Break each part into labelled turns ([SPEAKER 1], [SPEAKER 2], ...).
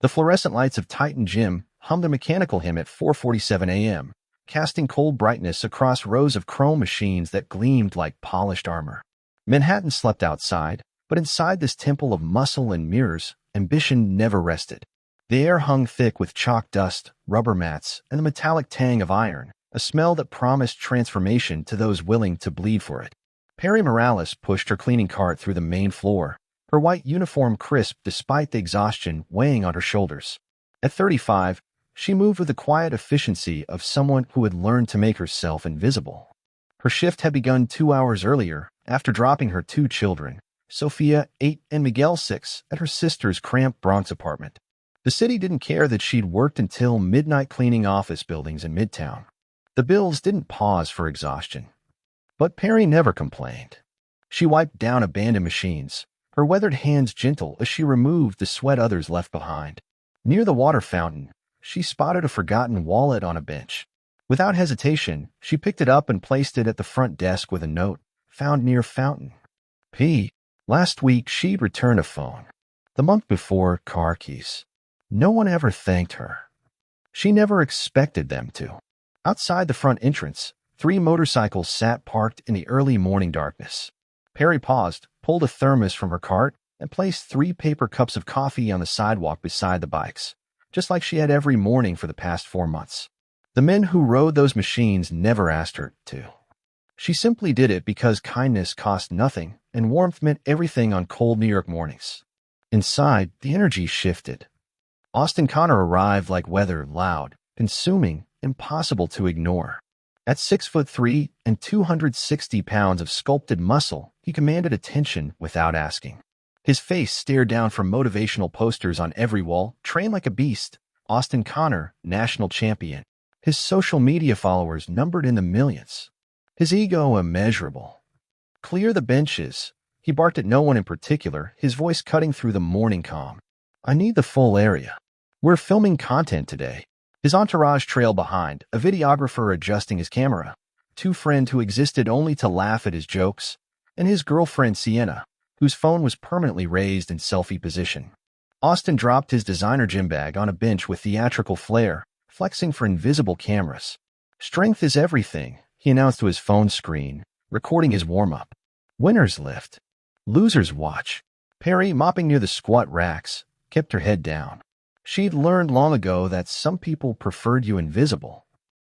[SPEAKER 1] The fluorescent lights of Titan Gym hummed a mechanical hymn at 4:47 a.m., casting cold brightness across rows of chrome machines that gleamed like polished armor. Manhattan slept outside, but inside this temple of muscle and mirrors, ambition never rested. The air hung thick with chalk dust, rubber mats, and the metallic tang of iron, a smell that promised transformation to those willing to bleed for it. Perry Morales pushed her cleaning cart through the main floor, her white uniform crisp despite the exhaustion weighing on her shoulders. At 35, she moved with the quiet efficiency of someone who had learned to make herself invisible. Her shift had begun 2 hours earlier, after dropping her 2 children, Sophia, 8, and Miguel, 6, at her sister's cramped Bronx apartment. The city didn't care that she'd worked until midnight cleaning office buildings in Midtown. The bills didn't pause for exhaustion. But Perry never complained. She wiped down abandoned machines, her weathered hands gentle as she removed the sweat others left behind. Near the water fountain, she spotted a forgotten wallet on a bench. Without hesitation, she picked it up and placed it at the front desk with a note, found near fountain. Last week she'd returned a phone. The month before, car keys. No one ever thanked her. She never expected them to. Outside the front entrance, 3 motorcycles sat parked in the early morning darkness. Perry paused, pulled a thermos from her cart, and placed 3 paper cups of coffee on the sidewalk beside the bikes, just like she had every morning for the past 4 months. The men who rode those machines never asked her to. She simply did it because kindness cost nothing and warmth meant everything on cold New York mornings. Inside, the energy shifted. Austin Connor arrived like weather, loud, consuming, impossible to ignore. At 6'3" and 260 pounds of sculpted muscle, he commanded attention without asking. His face stared down from motivational posters on every wall, trained like a beast. Austin Connor, national champion. His social media followers numbered in the millions. His ego immeasurable. Clear the benches. He barked at no one in particular, his voice cutting through the morning calm. I need the full area. We're filming content today. His entourage trailed behind, a videographer adjusting his camera, 2 friends who existed only to laugh at his jokes, and his girlfriend Sienna, whose phone was permanently raised in selfie position. Austin dropped his designer gym bag on a bench with theatrical flair, flexing for invisible cameras. Strength is everything, he announced to his phone screen, recording his warm-up. Winners lift. Losers watch. Perry, mopping near the squat racks, kept her head down. She'd learned long ago that some people preferred you invisible.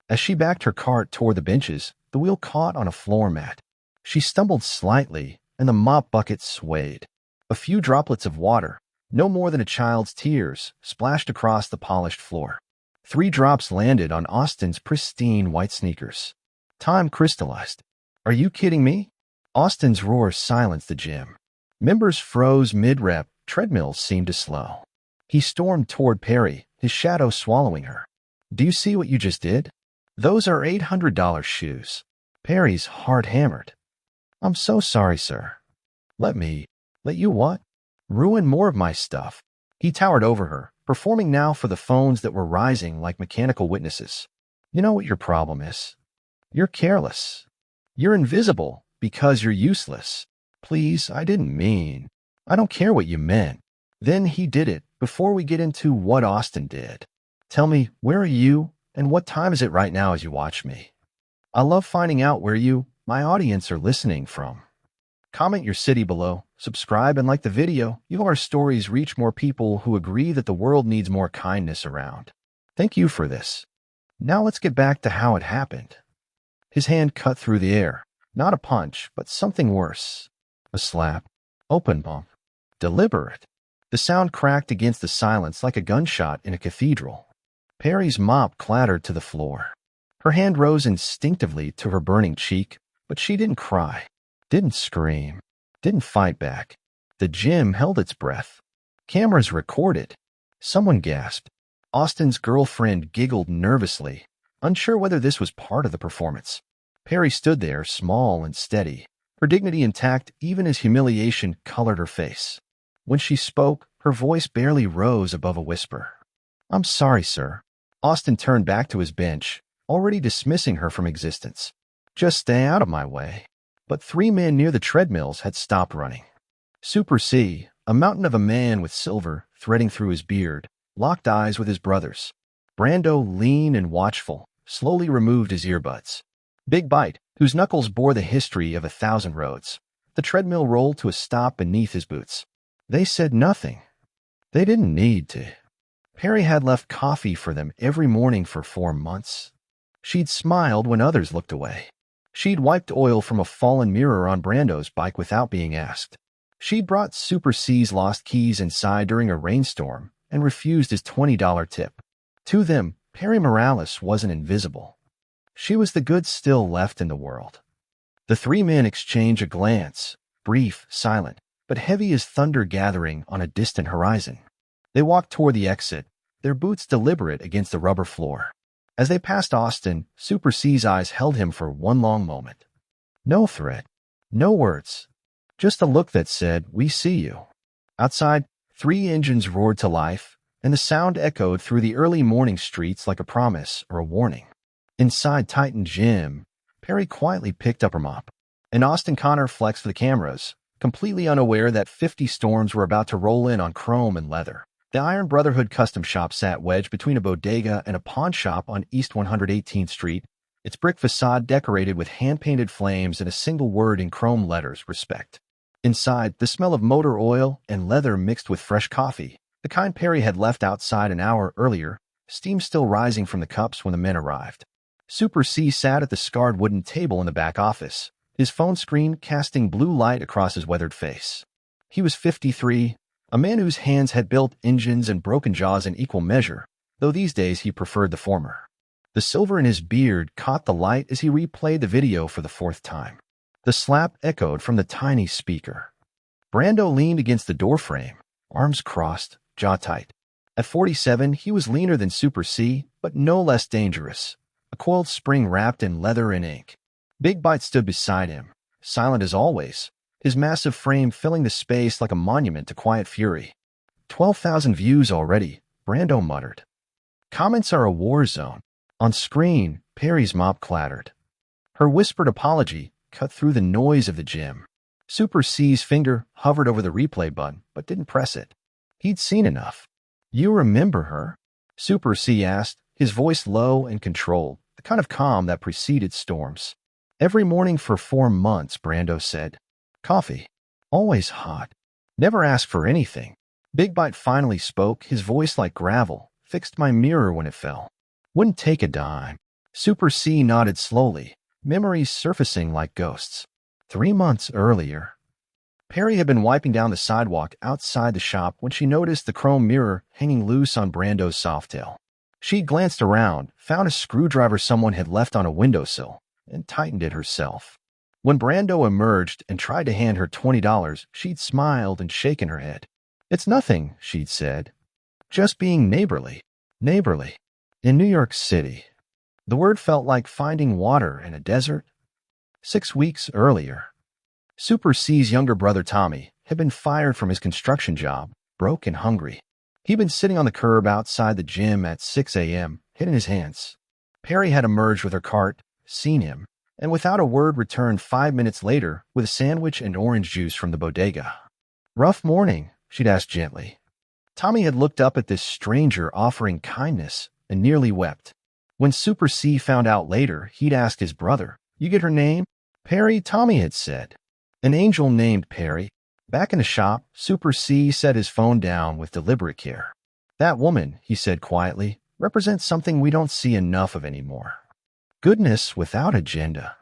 [SPEAKER 1] As she backed her cart toward the benches, the wheel caught on a floor mat. She stumbled slightly, and the mop bucket swayed. A few droplets of water, no more than a child's tears, splashed across the polished floor. 3 drops landed on Austin's pristine white sneakers. Time crystallized. Are you kidding me? Austin's roar silenced the gym. Members froze mid-rep, treadmills seemed to slow. He stormed toward Perry, his shadow swallowing her. Do you see what you just did? Those are $800 shoes. Perry's heart hammered. I'm so sorry, sir. Let you what? Ruin more of my stuff. He towered over her, performing now for the phones that were rising like mechanical witnesses. You know what your problem is? You're careless. You're invisible because you're useless. Please, I didn't mean. I don't care what you meant. Then he did it. Before we get into what Austin did, tell me, where are you and what time is it right now as you watch me? I love finding out where you, my audience, are listening from. Comment your city below, subscribe, and like the video. You help our stories reach more people who agree that the world needs more kindness around. Thank you for this. Now let's get back to how it happened. His hand cut through the air. Not a punch, but something worse. A slap. Open bump. Deliberate. The sound cracked against the silence like a gunshot in a cathedral. Perry's mop clattered to the floor. Her hand rose instinctively to her burning cheek, but she didn't cry, didn't scream, didn't fight back. The gym held its breath. Cameras recorded. Someone gasped. Austin's girlfriend giggled nervously, unsure whether this was part of the performance. Perry stood there, small and steady, her dignity intact even as humiliation colored her face. When she spoke, her voice barely rose above a whisper. I'm sorry, sir. Austin turned back to his bench, already dismissing her from existence. Just stay out of my way. But 3 men near the treadmills had stopped running. Super C, a mountain of a man with silver threading through his beard, locked eyes with his brothers. Brando, lean and watchful, slowly removed his earbuds. Big Bite, whose knuckles bore the history of 1,000 roads. The treadmill rolled to a stop beneath his boots. They said nothing. They didn't need to. Perry had left coffee for them every morning for 4 months. She'd smiled when others looked away. She'd wiped oil from a fallen mirror on Brando's bike without being asked. She'd brought Super C's lost keys inside during a rainstorm and refused his $20 tip. To them, Perry Morales wasn't invisible. She was the good still left in the world. The three men exchanged a glance, brief, silent, but heavy as thunder gathering on a distant horizon. They walked toward the exit, their boots deliberate against the rubber floor. As they passed Austin, Super C's eyes held him for one long moment. No threat, no words, just a look that said, "We see you." Outside, 3 engines roared to life, and the sound echoed through the early morning streets like a promise or a warning. Inside Titan Gym, Perry quietly picked up her mop, and Austin Connor flexed for the cameras, completely unaware that 50 storms were about to roll in on chrome and leather. The Iron Brotherhood custom shop sat wedged between a bodega and a pawn shop on East 118th Street, its brick facade decorated with hand-painted flames and a single word in chrome letters, respect. Inside, the smell of motor oil and leather mixed with fresh coffee, the kind Perry had left outside an hour earlier, steam still rising from the cups when the men arrived. Super C sat at the scarred wooden table in the back office, his phone screen casting blue light across his weathered face. He was 53, a man whose hands had built engines and broken jaws in equal measure, though these days he preferred the former. The silver in his beard caught the light as he replayed the video for the 4th time. The slap echoed from the tiny speaker. Brando leaned against the doorframe, arms crossed, jaw tight. At 47, he was leaner than Super C, but no less dangerous. A coiled spring wrapped in leather and ink. Big Bite stood beside him, silent as always, his massive frame filling the space like a monument to quiet fury. 12,000 views already, Brando muttered. Comments are a war zone. On screen, Perry's mop clattered. Her whispered apology cut through the noise of the gym. Super C's finger hovered over the replay button, but didn't press it. He'd seen enough. "You remember her?" Super C asked, his voice low and controlled, the kind of calm that preceded storms. "Every morning for 4 months," Brando said. "Coffee. Always hot. Never asked for anything." Big Bite finally spoke, his voice like gravel, fixed my mirror when it fell. "Wouldn't take a dime." Super C nodded slowly, memories surfacing like ghosts. 3 months earlier. Perry had been wiping down the sidewalk outside the shop when she noticed the chrome mirror hanging loose on Brando's softail. She glanced around, found a screwdriver someone had left on a windowsill, and tightened it herself. When Brando emerged and tried to hand her $20, she'd smiled and shaken her head. "It's nothing," she'd said. "Just being neighborly." Neighborly. In New York City. The word felt like finding water in a desert. 6 weeks earlier. Super C's younger brother Tommy had been fired from his construction job, broke and hungry. He'd been sitting on the curb outside the gym at 6 a.m., head in his hands. Perry had emerged with her cart, seen him, and without a word returned 5 minutes later with a sandwich and orange juice from the bodega. "Rough morning?" she'd asked gently. Tommy had looked up at this stranger offering kindness and nearly wept. When Super C found out later, he'd asked his brother, "You get her name?" "Perry," Tommy had said. "An angel named Perry." Back in the shop, Super C set his phone down with deliberate care. "That woman," he said quietly, "represents something we don't see enough of anymore. Goodness without agenda.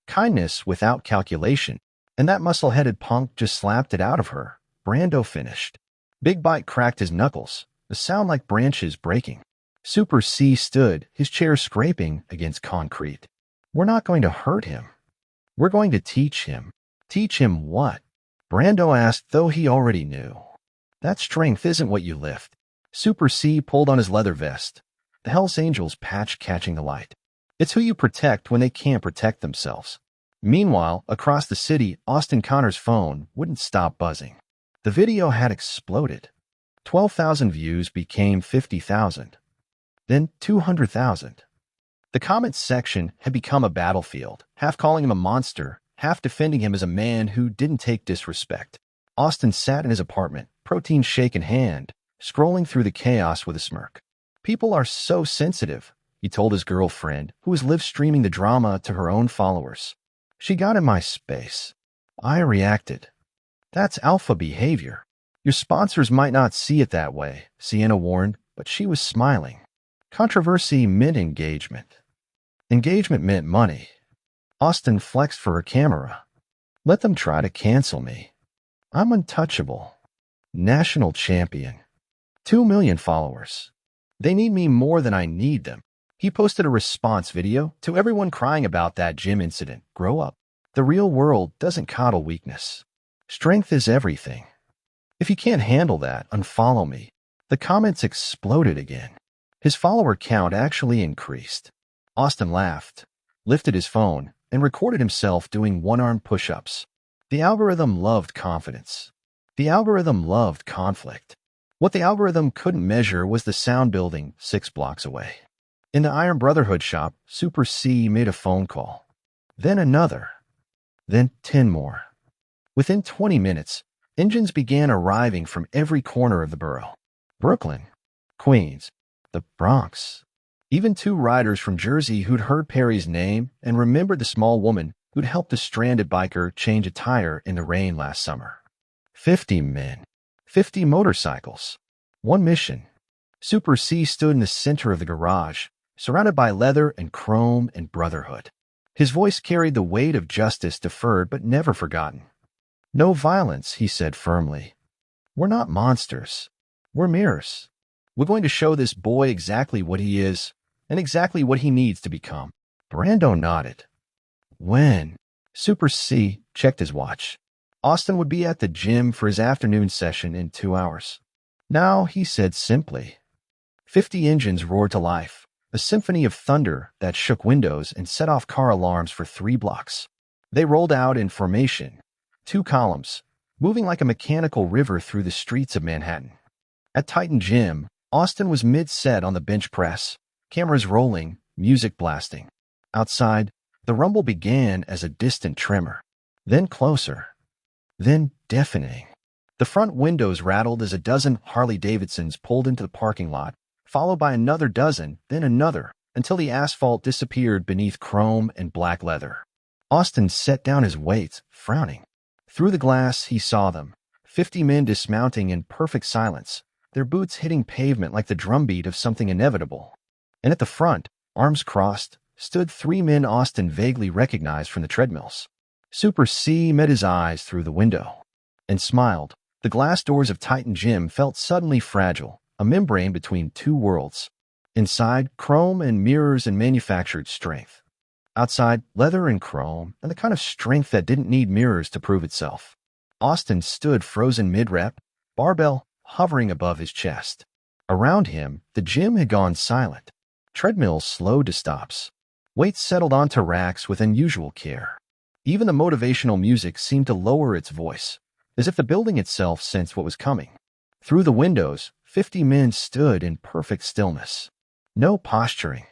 [SPEAKER 1] Kindness without calculation. And that muscle-headed punk just slapped it out of her." Brando finished. Big Bite cracked his knuckles, the sound like branches breaking. Super C stood, his chair scraping against concrete. "We're not going to hurt him. We're going to teach him." "Teach him what?" Brando asked, though he already knew. "That strength isn't what you lift." Super C pulled on his leather vest, the Hells Angels patch catching the light. "It's who you protect when they can't protect themselves." Meanwhile, across the city, Austin Connor's phone wouldn't stop buzzing. The video had exploded. 12,000 views became 50,000. Then 200,000. The comments section had become a battlefield, half calling him a monster, half defending him as a man who didn't take disrespect. Austin sat in his apartment, protein shake in hand, scrolling through the chaos with a smirk. People are so sensitive, he told his girlfriend, who was live streaming the drama to her own followers. She got in my space. I reacted. That's alpha behavior. Your sponsors might not see it that way, Sienna warned, but she was smiling. Controversy meant engagement. Engagement meant money. Austin flexed for her camera. Let them try to cancel me. I'm untouchable. National champion. 2 million followers. They need me more than I need them. He posted a response video to everyone crying about that gym incident. Grow up. The real world doesn't coddle weakness. Strength is everything. If you can't handle that, unfollow me. The comments exploded again. His follower count actually increased. Austin laughed, lifted his phone, and recorded himself doing one-arm push-ups. The algorithm loved confidence. The algorithm loved conflict. What the algorithm couldn't measure was the sound building 6 blocks away. In the Iron Brotherhood shop, Super C made a phone call. Then another. Then 10 more. Within 20 minutes, engines began arriving from every corner of the borough. Brooklyn, Queens, the Bronx. Even 2 riders from Jersey who'd heard Perry's name and remembered the small woman who'd helped a stranded biker change a tire in the rain last summer. 50 men. 50 motorcycles. One mission. Super C stood in the center of the garage, surrounded by leather and chrome and brotherhood. His voice carried the weight of justice deferred but never forgotten. No violence, he said firmly. We're not monsters. We're mirrors. We're going to show this boy exactly what he is and exactly what he needs to become. Brando nodded. When? Super C checked his watch. Austin would be at the gym for his afternoon session in 2 hours. Now, he said simply. 50 engines roared to life, a symphony of thunder that shook windows and set off car alarms for 3 blocks. They rolled out in formation, 2 columns, moving like a mechanical river through the streets of Manhattan. At Titan Gym, Austin was mid-set on the bench press, cameras rolling, music blasting. Outside, the rumble began as a distant tremor, then closer, then deafening. The front windows rattled as a dozen Harley-Davidsons pulled into the parking lot, followed by another dozen, then another, until the asphalt disappeared beneath chrome and black leather. Austin set down his weights, frowning. Through the glass, he saw them, 50 men dismounting in perfect silence, their boots hitting pavement like the drumbeat of something inevitable. And at the front, arms crossed, stood 3 men Austin vaguely recognized from the treadmills. Super C met his eyes through the window and smiled. The glass doors of Titan Gym felt suddenly fragile, a membrane between 2 worlds. Inside, chrome and mirrors and manufactured strength. Outside, leather and chrome, and the kind of strength that didn't need mirrors to prove itself. Austin stood frozen mid-rep, barbell hovering above his chest. Around him, the gym had gone silent. Treadmills slowed to stops. Weights settled onto racks with unusual care. Even the motivational music seemed to lower its voice, as if the building itself sensed what was coming. Through the windows, 50 men stood in perfect stillness. No posturing.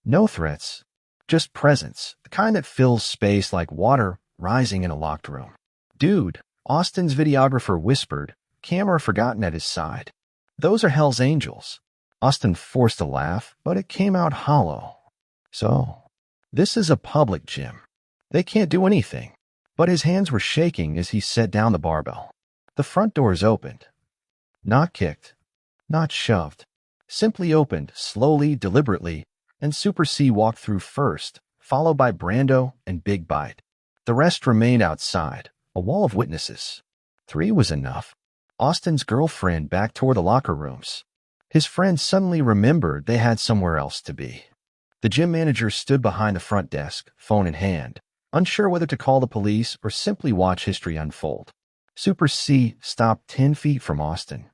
[SPEAKER 1] No threats. Just presence, the kind that fills space like water rising in a locked room. Dude, Austin's videographer whispered, camera forgotten at his side. Those are Hell's Angels. Austin forced a laugh, but it came out hollow. So, this is a public gym. They can't do anything. But his hands were shaking as he set down the barbell. The front doors opened. Not kicked. Not shoved. Simply opened, slowly, deliberately, and Super C walked through first, followed by Brando and Big Bite. The rest remained outside, a wall of witnesses. 3 was enough. Austin's girlfriend backed toward the locker rooms. His friends suddenly remembered they had somewhere else to be. The gym manager stood behind the front desk, phone in hand, unsure whether to call the police or simply watch history unfold. Super C stopped 10 feet from Austin.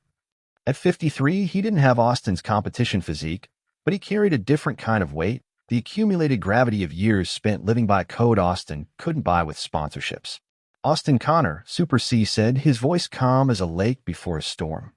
[SPEAKER 1] At 53, he didn't have Austin's competition physique, but he carried a different kind of weight, the accumulated gravity of years spent living by code Austin couldn't buy with sponsorships. Austin Connor, Super C said, his voice calm as a lake before a storm.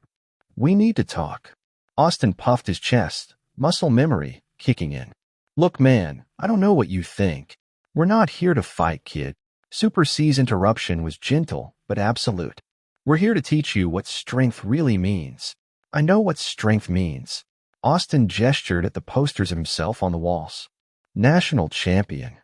[SPEAKER 1] We need to talk. Austin puffed his chest, muscle memory kicking in. Look, man, I don't know what you think. We're not here to fight, kid. Super C's interruption was gentle, but absolute. We're here to teach you what strength really means. I know what strength means. Austin gestured at the posters of himself on the walls. National champion.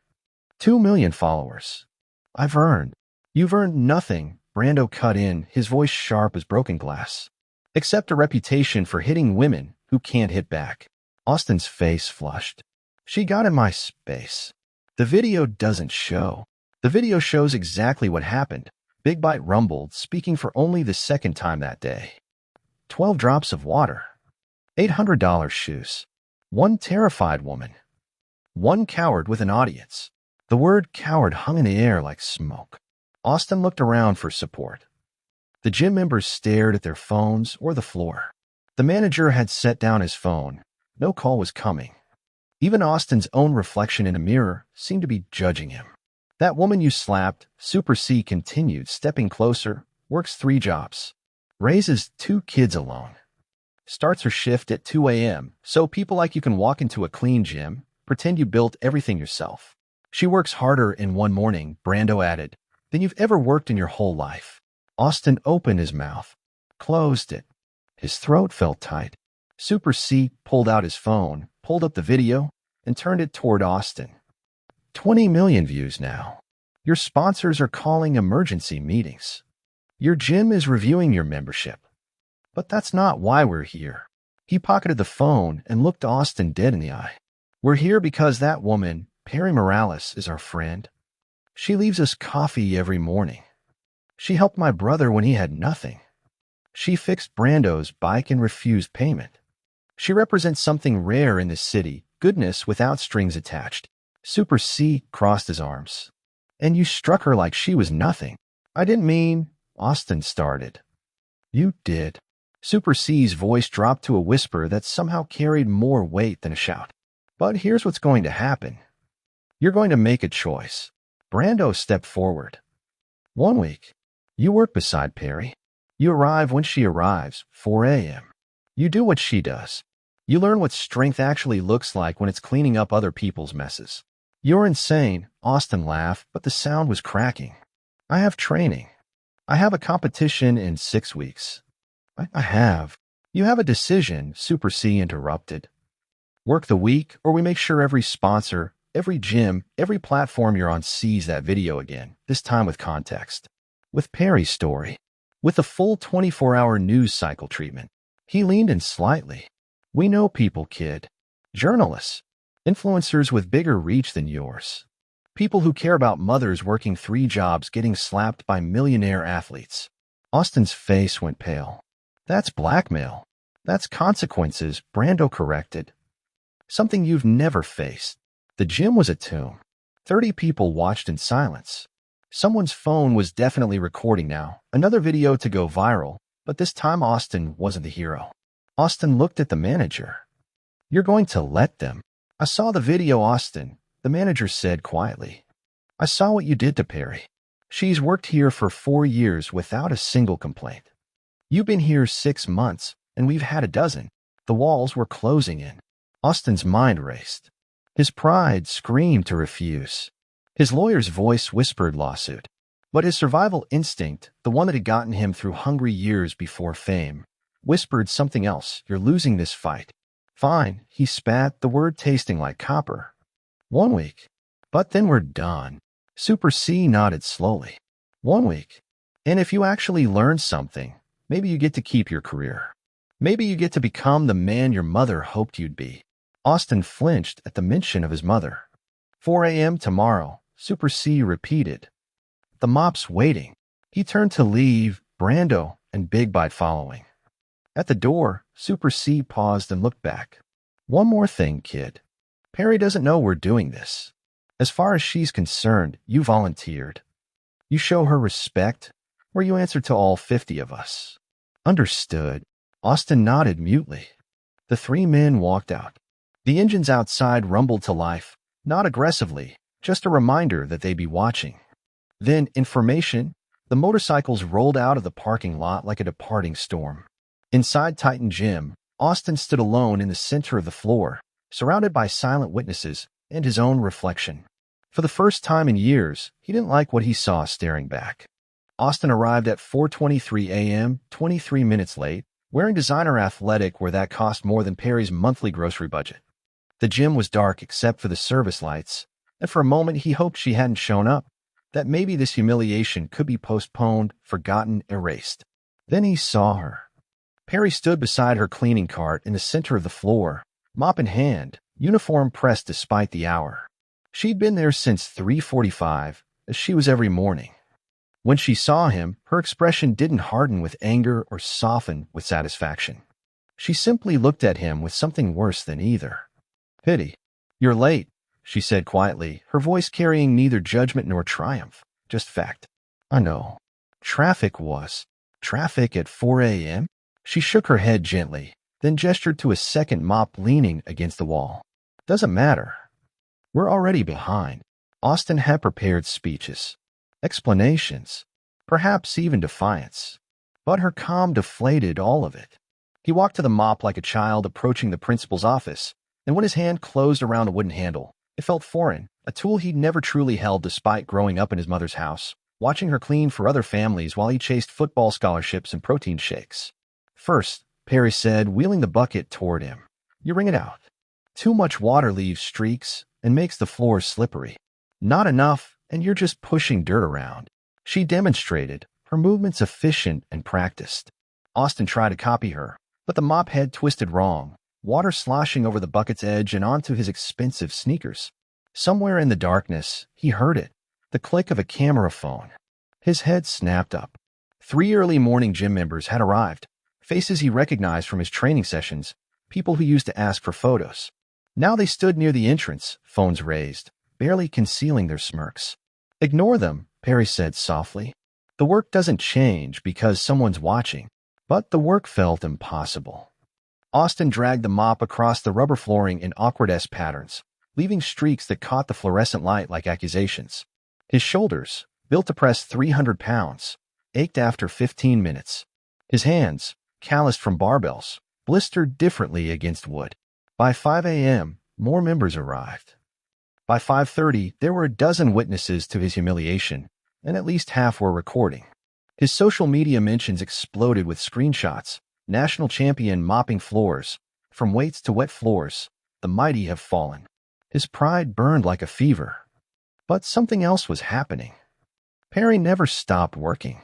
[SPEAKER 1] 2 million followers. I've earned. You've earned nothing, Brando cut in, his voice sharp as broken glass. Except a reputation for hitting women who can't hit back. Austin's face flushed. She got in my space. The video doesn't show. The video shows exactly what happened. Big Bite rumbled, speaking for only the second time that day. 12 drops of water. $800 shoes. One terrified woman. One coward with an audience. The word coward hung in the air like smoke. Austin looked around for support. The gym members stared at their phones or the floor. The manager had set down his phone. No call was coming. Even Austin's own reflection in a mirror seemed to be judging him. That woman you slapped, Super C continued, stepping closer, works 3 jobs. Raises 2 kids alone. Starts her shift at 2 a.m., so people like you can walk into a clean gym, pretend you built everything yourself. She works harder in one morning, Brando added, than you've ever worked in your whole life. Austin opened his mouth, closed it. His throat felt tight. Super C pulled out his phone, pulled up the video, and turned it toward Austin. 20 million views now. Your sponsors are calling emergency meetings. Your gym is reviewing your membership. But that's not why we're here. He pocketed the phone and looked Austin dead in the eye. We're here because that woman, Perry Morales, is our friend. She leaves us coffee every morning. She helped my brother when he had nothing. She fixed Brando's bike and refused payment. She represents something rare in this city, goodness without strings attached. Super C crossed his arms. And you struck her like she was nothing. I didn't mean, Austin started. You did. Super C's voice dropped to a whisper that somehow carried more weight than a shout. But here's what's going to happen. You're going to make a choice. Brando stepped forward. 1 week. You work beside Perry. You arrive when she arrives, 4 a.m. You do what she does. You learn what strength actually looks like when it's cleaning up other people's messes. You're insane, Austin laughed, but the sound was cracking. I have training. I have a competition in 6 weeks. I have. You have a decision, Super C interrupted. Work the week, or we make sure every sponsor, every gym, every platform you're on sees that video again, this time with context. With Perry's story. With a full 24-hour news cycle treatment. He leaned in slightly. We know people, kid. Journalists. Influencers with bigger reach than yours. People who care about mothers working 3 jobs getting slapped by millionaire athletes. Austin's face went pale. That's blackmail. That's consequences, Brando corrected. Something you've never faced. The gym was a tomb. 30 people watched in silence. Someone's phone was definitely recording now. Another video to go viral, but this time Austin wasn't the hero. Austin looked at the manager. You're going to let them. I saw the video, Austin, the manager said quietly. I saw what you did to Perry. She's worked here for 4 years without a single complaint. You've been here 6 months, and we've had a dozen. The walls were closing in. Austin's mind raced. His pride screamed to refuse. His lawyer's voice whispered lawsuit. But his survival instinct, the one that had gotten him through hungry years before fame, whispered something else. You're losing this fight. Fine, he spat, the word tasting like copper. 1 week. But then we're done. Super C nodded slowly. 1 week. And if you actually learn something, maybe you get to keep your career. Maybe you get to become the man your mother hoped you'd be. Austin flinched at the mention of his mother. 4 a.m. tomorrow, Super C repeated. The mop's waiting. He turned to leave, Brando and Big Bite following. At the door, Super C paused and looked back. One more thing, kid. Perry doesn't know we're doing this. As far as she's concerned, you volunteered. You show her respect, or you answer to all 50 of us. Understood. Austin nodded mutely. The 3 men walked out. The engines outside rumbled to life, not aggressively, just a reminder that they'd be watching. Then, in formation, the motorcycles rolled out of the parking lot like a departing storm. Inside Titan Gym, Austin stood alone in the center of the floor, surrounded by silent witnesses and his own reflection. For the first time in years, he didn't like what he saw staring back. Austin arrived at 4:23 a.m., 23 minutes late, wearing designer athletic wear that cost more than Perry's monthly grocery budget. The gym was dark except for the service lights, and for a moment he hoped she hadn't shown up, that maybe this humiliation could be postponed, forgotten, erased. Then he saw her. Perry stood beside her cleaning cart in the center of the floor, mop in hand, uniform pressed despite the hour. She'd been there since 3:45, as she was every morning. When she saw him, her expression didn't harden with anger or soften with satisfaction. She simply looked at him with something worse than either. Pity. You're late, she said quietly, her voice carrying neither judgment nor triumph, just fact. I know. Traffic at 4 a.m.? She shook her head gently, then gestured to a second mop leaning against the wall. Doesn't matter. We're already behind. Austin had prepared speeches, explanations, perhaps even defiance. But her calm deflated all of it. He walked to the mop like a child approaching the principal's office, and when his hand closed around the wooden handle, it felt foreign, a tool he'd never truly held despite growing up in his mother's house, watching her clean for other families while he chased football scholarships and protein shakes. First, Perry said, wheeling the bucket toward him, you wring it out. Too much water leaves streaks and makes the floor slippery. Not enough, and you're just pushing dirt around. She demonstrated, her movements efficient and practiced. Austin tried to copy her, but the mop head twisted wrong, water sloshing over the bucket's edge and onto his expensive sneakers. Somewhere in the darkness, he heard it, the click of a camera phone. His head snapped up. 3 early morning gym members had arrived, faces he recognized from his training sessions, people who used to ask for photos. Now they stood near the entrance, phones raised, barely concealing their smirks. Ignore them, Perry said softly. The work doesn't change because someone's watching, but the work felt impossible. Austin dragged the mop across the rubber flooring in awkward S patterns, leaving streaks that caught the fluorescent light like accusations. His shoulders, built to press 300 pounds, ached after 15 minutes. His hands, calloused from barbells, blistered differently against wood. By 5 a.m., more members arrived. By 5:30, there were a dozen witnesses to his humiliation, and at least half were recording. His social media mentions exploded with screenshots. National champion mopping floors. From weights to wet floors, the mighty have fallen. His pride burned like a fever. But something else was happening. Perry never stopped working.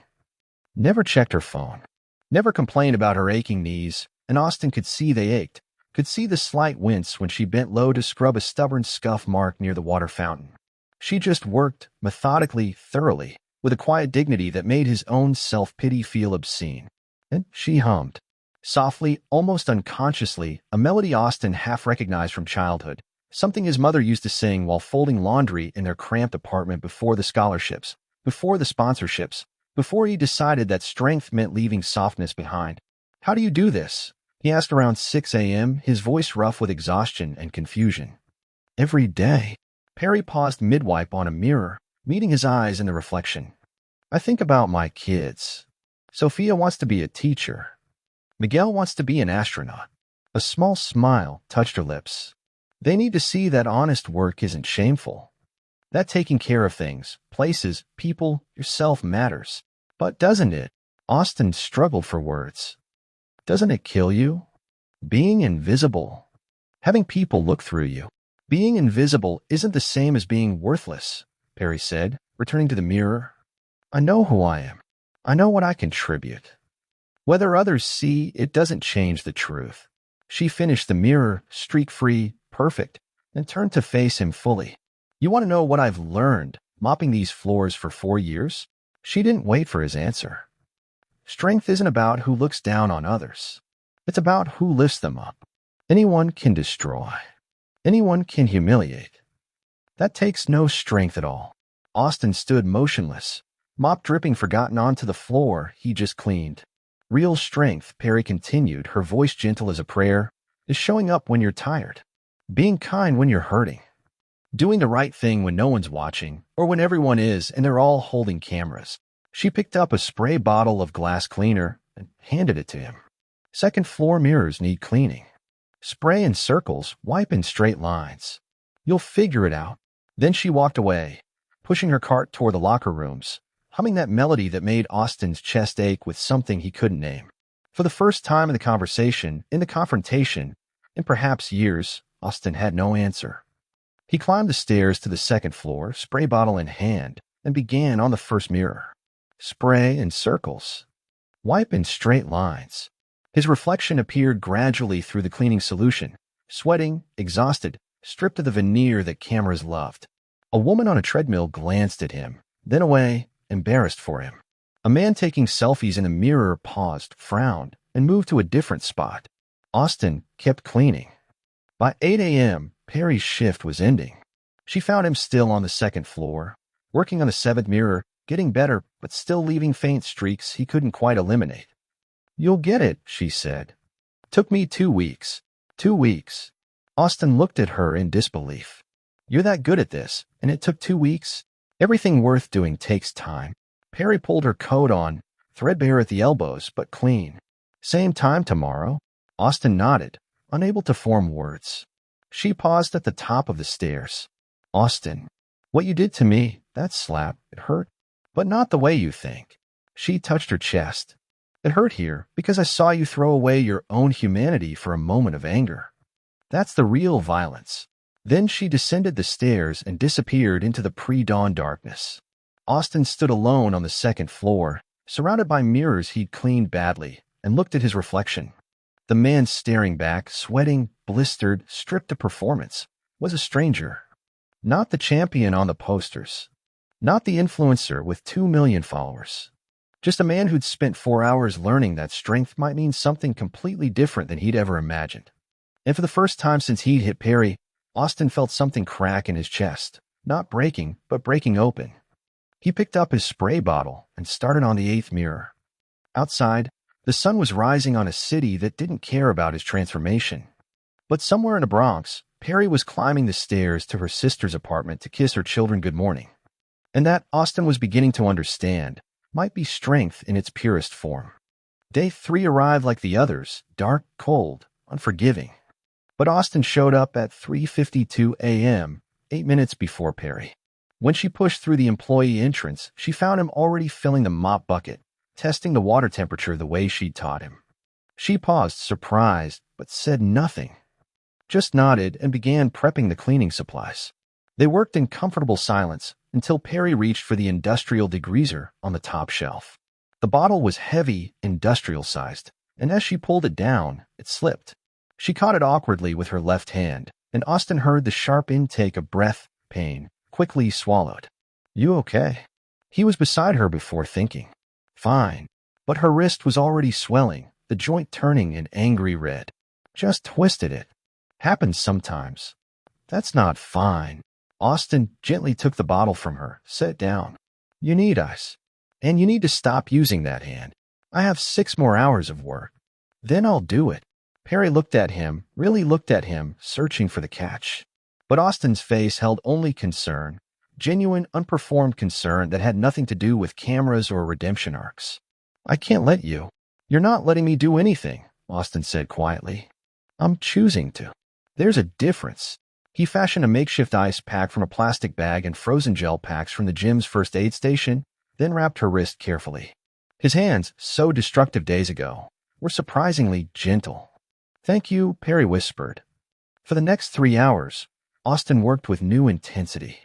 [SPEAKER 1] Never checked her phone. Never complained about her aching knees, and Austin could see they ached. Could see the slight wince when she bent low to scrub a stubborn scuff mark near the water fountain. She just worked, methodically, thoroughly, with a quiet dignity that made his own self-pity feel obscene. And she hummed. Softly, almost unconsciously, a melody Austin half recognized from childhood, something his mother used to sing while folding laundry in their cramped apartment before the scholarships, before the sponsorships, before he decided that strength meant leaving softness behind. How do you do this? He asked around 6 a.m., his voice rough with exhaustion and confusion. Every day. Perry paused mid-wipe on a mirror, meeting his eyes in the reflection. I think about my kids. Sophia wants to be a teacher. Miguel wants to be an astronaut. A small smile touched her lips. They need to see that honest work isn't shameful. That taking care of things, places, people, yourself matters. But doesn't it? Austin struggled for words. Doesn't it kill you? Being invisible. Having people look through you. Being invisible isn't the same as being worthless, Perry said, returning to the mirror. I know who I am. I know what I contribute. Whether others see, it doesn't change the truth. She finished the mirror, streak-free, perfect, and turned to face him fully. You want to know what I've learned, mopping these floors for 4 years? She didn't wait for his answer. Strength isn't about who looks down on others. It's about who lifts them up. Anyone can destroy. Anyone can humiliate. That takes no strength at all. Austin stood motionless, mop dripping forgotten onto the floor he just cleaned. Real strength, Perry continued, her voice gentle as a prayer, is showing up when you're tired. Being kind when you're hurting. Doing the right thing when no one's watching, or when everyone is and they're all holding cameras. She picked up a spray bottle of glass cleaner and handed it to him. Second floor mirrors need cleaning. Spray in circles, wipe in straight lines. You'll figure it out. Then she walked away, pushing her cart toward the locker rooms, humming that melody that made Austin's chest ache with something he couldn't name. For the first time in the confrontation, in perhaps years, Austin had no answer. He climbed the stairs to the second floor, spray bottle in hand, and began on the first mirror. Spray in circles. Wipe in straight lines. His reflection appeared gradually through the cleaning solution, sweating, exhausted, stripped of the veneer that cameras loved. A woman on a treadmill glanced at him, then away, embarrassed for him. A man taking selfies in a mirror paused, frowned, and moved to a different spot. Austin kept cleaning. By 8 a.m., Perry's shift was ending. She found him still on the second floor, working on the seventh mirror, getting better, but still leaving faint streaks he couldn't quite eliminate. "You'll get it," she said. "Took me 2 weeks. 2 weeks." Austin looked at her in disbelief. "You're that good at this, and it took 2 weeks? Everything worth doing takes time." Perry pulled her coat on, threadbare at the elbows, but clean. "Same time tomorrow?" Austin nodded, unable to form words. She paused at the top of the stairs. "Austin, what you did to me, that slap, it hurt, but not the way you think." She touched her chest. "It hurt here because I saw you throw away your own humanity for a moment of anger. That's the real violence." Then she descended the stairs and disappeared into the pre-dawn darkness. Austin stood alone on the second floor, surrounded by mirrors he'd cleaned badly, and looked at his reflection. The man staring back, sweating, blistered, stripped of performance, was a stranger. Not the champion on the posters. Not the influencer with 2 million followers. Just a man who'd spent 4 hours learning that strength might mean something completely different than he'd ever imagined. And for the first time since he'd hit Perry, Austin felt something crack in his chest. Not breaking, but breaking open. He picked up his spray bottle and started on the 8th mirror. Outside, the sun was rising on a city that didn't care about his transformation. But somewhere in the Bronx, Perry was climbing the stairs to her sister's apartment to kiss her children good morning. And that, Austin was beginning to understand, might be strength in its purest form. Day 3 arrived like the others, dark, cold, unforgiving. But Austin showed up at 3:52 a.m., 8 minutes before Perry. When she pushed through the employee entrance, she found him already filling the mop bucket, testing the water temperature the way she'd taught him. She paused, surprised, but said nothing. Just nodded and began prepping the cleaning supplies. They worked in comfortable silence until Perry reached for the industrial degreaser on the top shelf. The bottle was heavy, industrial-sized, and as she pulled it down, it slipped. She caught it awkwardly with her left hand, and Austin heard the sharp intake of breath, pain, quickly swallowed. "You okay?" He was beside her before thinking. "Fine." But her wrist was already swelling, the joint turning an angry red. "Just twisted it. Happens sometimes." "That's not fine." Austin gently took the bottle from her, set down. "You need ice. And you need to stop using that hand. I have 6 more hours of work. Then I'll do it." Perry looked at him, really looked at him, searching for the catch. But Austin's face held only concern, genuine, unperformed concern that had nothing to do with cameras or redemption arcs. "I can't let you." "You're not letting me do anything," Austin said quietly. "I'm choosing to." "There's a difference." He fashioned a makeshift ice pack from a plastic bag and frozen gel packs from the gym's first aid station, then wrapped her wrist carefully. His hands, so destructive days ago, were surprisingly gentle. "Thank you," Perry whispered. For the next 3 hours, Austin worked with new intensity.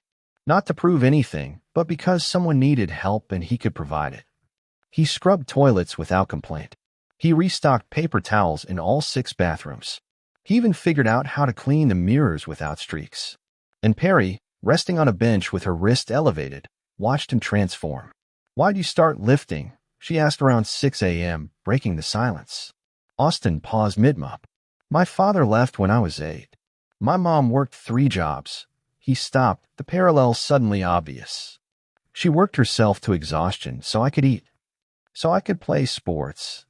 [SPEAKER 1] Not to prove anything, but because someone needed help and he could provide it. He scrubbed toilets without complaint. He restocked paper towels in all 6 bathrooms. He even figured out how to clean the mirrors without streaks. And Perry, resting on a bench with her wrist elevated, watched him transform. "Why'd you start lifting?" she asked around 6 a.m., breaking the silence. Austin paused mid-mop. "My father left when I was 8. My mom worked 3 jobs. He stopped, the parallel suddenly obvious. She worked herself to exhaustion so I could eat, so I could play sports.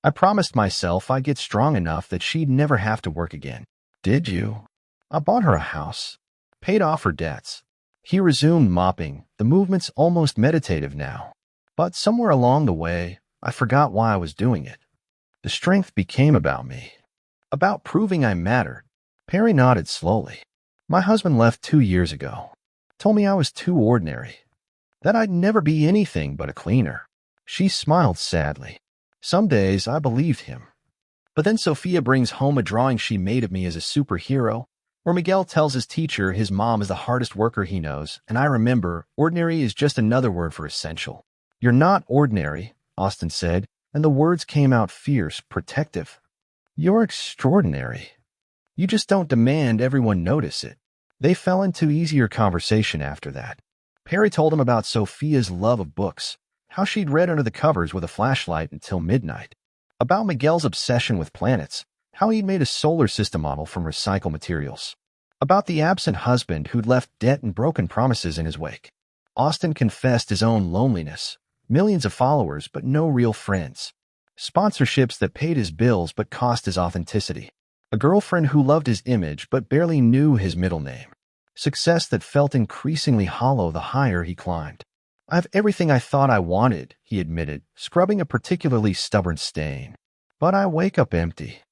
[SPEAKER 1] I promised myself I'd get strong enough that she'd never have to work again." "Did you?" "I bought her a house, paid off her debts." He resumed mopping, the movements almost meditative now. "But somewhere along the way, I forgot why I was doing it. The strength became about me. About proving I mattered." Perry nodded slowly. "My husband left 2 years ago. Told me I was too ordinary. That I'd never be anything but a cleaner." She smiled sadly. Some days I believed him. But then Sophia brings home a drawing she made of me as a superhero, or Miguel tells his teacher his mom is the hardest worker he knows, and I remember ordinary is just another word for essential. You're not ordinary, Austin said, and the words came out fierce, protective. You're extraordinary. You just don't demand everyone notice it. They fell into easier conversation after that. Perry told him about Sophia's love of books, how she'd read under the covers with a flashlight until midnight, about Miguel's obsession with planets, how he'd made a solar system model from recycled materials, about the absent husband who'd left debt and broken promises in his wake. Austin confessed his own loneliness, millions of followers but no real friends, sponsorships that paid his bills but cost his authenticity, a girlfriend who loved his image but barely knew his middle name, success that felt increasingly hollow the higher he climbed. I have everything I thought I wanted, he admitted, scrubbing a particularly stubborn stain. But I wake up empty,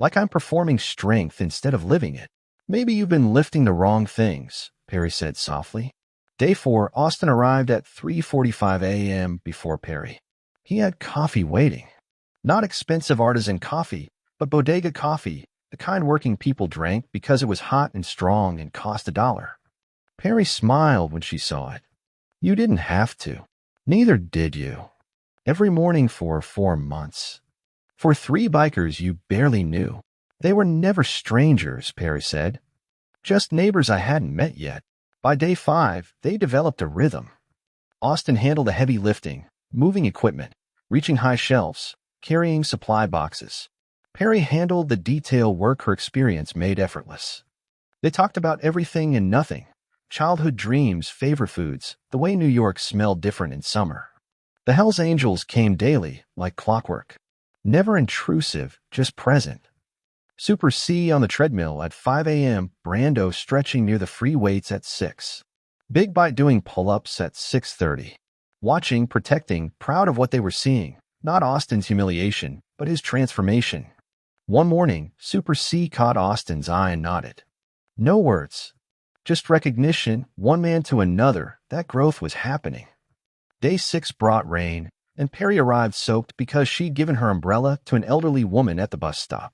[SPEAKER 1] like I'm performing strength instead of living it. Maybe you've been lifting the wrong things, Perry said softly. Day 4, Austin arrived at 3:45 a.m. before Perry. He had coffee waiting. Not expensive artisan coffee, but bodega coffee, the kind working people drank because it was hot and strong and cost $1. Perry smiled when she saw it. You didn't have to. Neither did you. Every morning for 4 months. For 3 bikers you barely knew. They were never strangers, Perry said. Just neighbors I hadn't met yet. By day 5, they developed a rhythm. Austin handled the heavy lifting, moving equipment, reaching high shelves, carrying supply boxes. Perry handled the detail work her experience made effortless. They talked about everything and nothing. Childhood dreams, favorite foods, the way New York smelled different in summer. The Hells Angels came daily, like clockwork. Never intrusive, just present. Super C on the treadmill at 5 a.m., Brando stretching near the free weights at 6. Big Bite doing pull-ups at 6:30. Watching, protecting, proud of what they were seeing. Not Austin's humiliation, but his transformation. One morning, Super C caught Austin's eye and nodded. No words. Just recognition, one man to another, that growth was happening. Day 6 brought rain, and Perry arrived soaked because she'd given her umbrella to an elderly woman at the bus stop.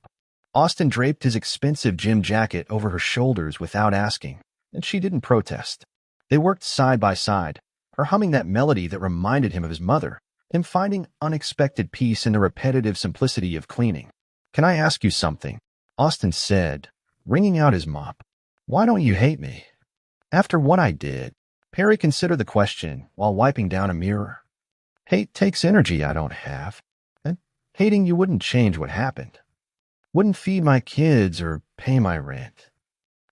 [SPEAKER 1] Austin draped his expensive gym jacket over her shoulders without asking, and she didn't protest. They worked side by side, her humming that melody that reminded him of his mother, him finding unexpected peace in the repetitive simplicity of cleaning. Can I ask you something? Austin said, wringing out his mop. Why don't you hate me? After what I did, Perry considered the question while wiping down a mirror. Hate takes energy I don't have, and hating you wouldn't change what happened. Wouldn't feed my kids or pay my rent.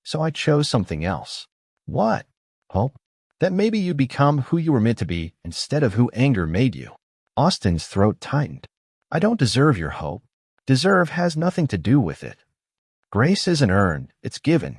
[SPEAKER 1] So I chose something else. What? Hope? That maybe you'd become who you were meant to be instead of who anger made you. Austin's throat tightened. I don't deserve your hope. Deserve has nothing to do with it. Grace isn't earned, it's given.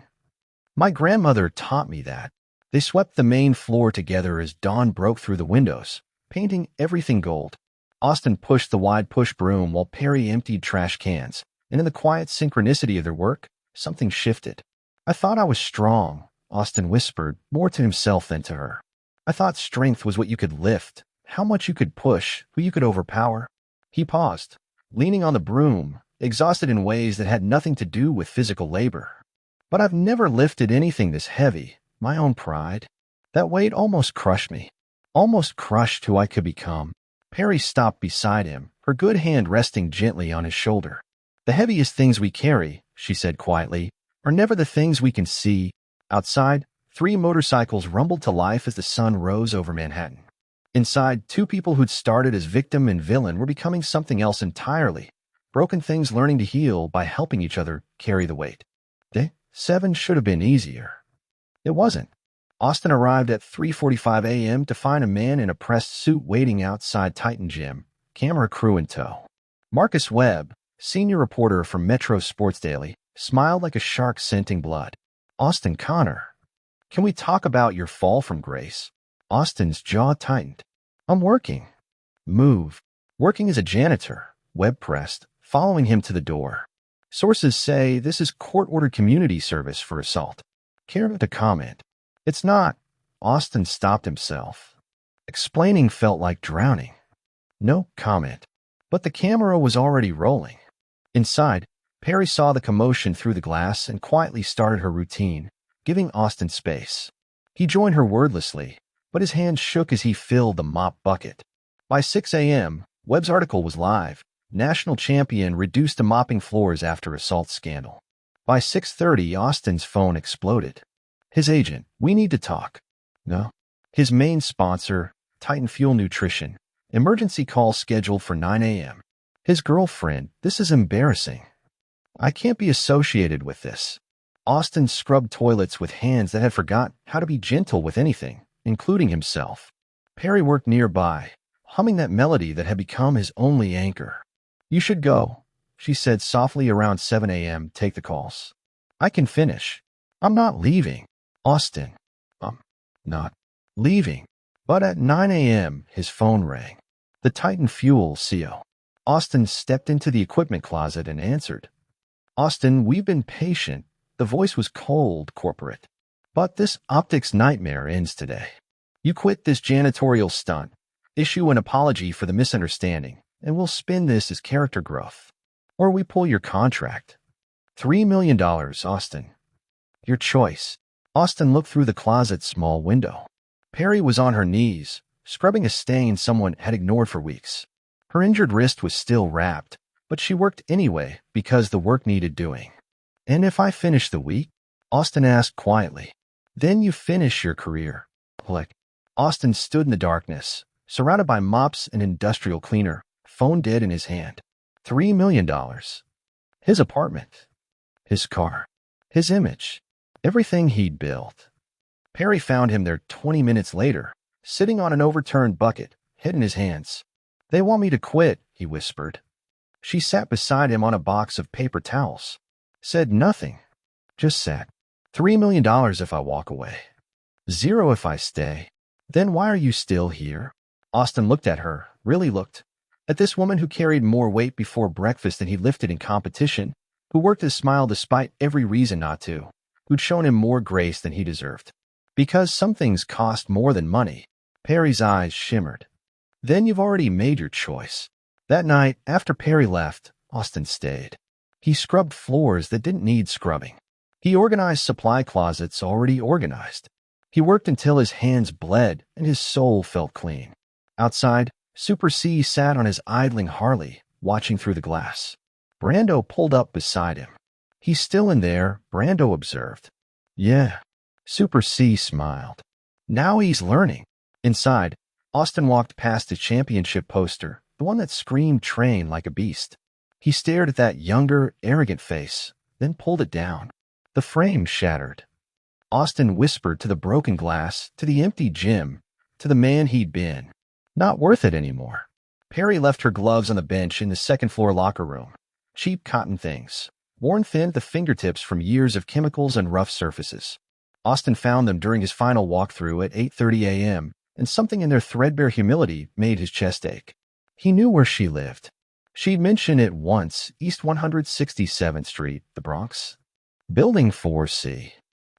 [SPEAKER 1] My grandmother taught me that. They swept the main floor together as dawn broke through the windows, painting everything gold. Austin pushed the wide push broom while Perry emptied trash cans, and in the quiet synchronicity of their work, something shifted. I thought I was strong, Austin whispered, more to himself than to her. I thought strength was what you could lift, how much you could push, who you could overpower. He paused, leaning on the broom, exhausted in ways that had nothing to do with physical labor. But I've never lifted anything this heavy, my own pride. That weight almost crushed me, almost crushed who I could become. Perry stopped beside him, her good hand resting gently on his shoulder. The heaviest things we carry, she said quietly, are never the things we can see. Outside, 3 motorcycles rumbled to life as the sun rose over Manhattan. Inside, 2 people who'd started as victim and villain were becoming something else entirely. Broken things learning to heal by helping each other carry the weight. Day 7 should have been easier. It wasn't. Austin arrived at 3:45 a.m. to find a man in a pressed suit waiting outside Titan Gym, camera crew in tow. Marcus Webb, senior reporter from Metro Sports Daily, smiled like a shark scenting blood. Austin Connor, can we talk about your fall from grace? Austin's jaw tightened. I'm working. Move. Working as a janitor, Webb pressed, following him to the door. Sources say this is court-ordered community service for assault. Care to comment? It's not. Austin stopped himself. Explaining felt like drowning. No comment. But the camera was already rolling. Inside, Perry saw the commotion through the glass and quietly started her routine, giving Austin space. He joined her wordlessly, but his hand shook as he filled the mop bucket. By 6 a.m., Webb's article was live. National champion reduced to mopping floors after assault scandal. By 6:30, Austin's phone exploded. His agent, "We need to talk." No. His main sponsor, Titan Fuel Nutrition, emergency call scheduled for 9 a.m. His girlfriend, "This is embarrassing. I can't be associated with this." Austin scrubbed toilets with hands that had forgot how to be gentle with anything, including himself. Perry worked nearby, humming that melody that had become his only anchor. "You should go," she said softly around 7 a.m. "Take the calls. I can finish." "I'm not leaving." "Austin, I'm not leaving." But at 9 a.m., his phone rang. The Titan Fuel CO. Austin stepped into the equipment closet and answered. "Austin, we've been patient." The voice was cold, corporate. "But this optics nightmare ends today. You quit this janitorial stunt, issue an apology for the misunderstanding, and we'll spin this as character growth. Or we pull your contract. $3 million, Austin. Your choice." Austin looked through the closet's small window. Perry was on her knees, scrubbing a stain someone had ignored for weeks. Her injured wrist was still wrapped, but she worked anyway because the work needed doing. "And if I finish the week?" Austin asked quietly. "Then you finish your career." Click. Austin stood in the darkness, surrounded by mops and industrial cleaner, phone dead in his hand. $3 million. His apartment. His car. His image. Everything he'd built. Perry found him there 20 minutes later, sitting on an overturned bucket, head in his hands. "They want me to quit," he whispered. She sat beside him on a box of paper towels. Said nothing. Just sat. $3 million if I walk away. 0 if I stay. "Then why are you still here?" Austin looked at her, really looked. At this woman who carried more weight before breakfast than he lifted in competition, who worked his smile despite every reason not to, who'd shown him more grace than he deserved. Because some things cost more than money. Perry's eyes shimmered. "Then you've already made your choice." That night, after Perry left, Austin stayed. He scrubbed floors that didn't need scrubbing. He organized supply closets already organized. He worked until his hands bled and his soul felt clean. Outside, Super C sat on his idling Harley, watching through the glass. Brando pulled up beside him. "He's still in there," Brando observed. "Yeah." Super C smiled. "Now he's learning." Inside, Austin walked past his championship poster, the one that screamed train like a beast. He stared at that younger, arrogant face, then pulled it down. The frame shattered. Austin whispered to the broken glass, to the empty gym, to the man he'd been. Not worth it anymore. Perry left her gloves on the bench in the second-floor locker room. Cheap cotton things, worn thin at the fingertips from years of chemicals and rough surfaces. Austin found them during his final walkthrough at 8:30 a.m., and something in their threadbare humility made his chest ache. He knew where she lived. She'd mentioned it once, East 167th Street, the Bronx. Building 4C.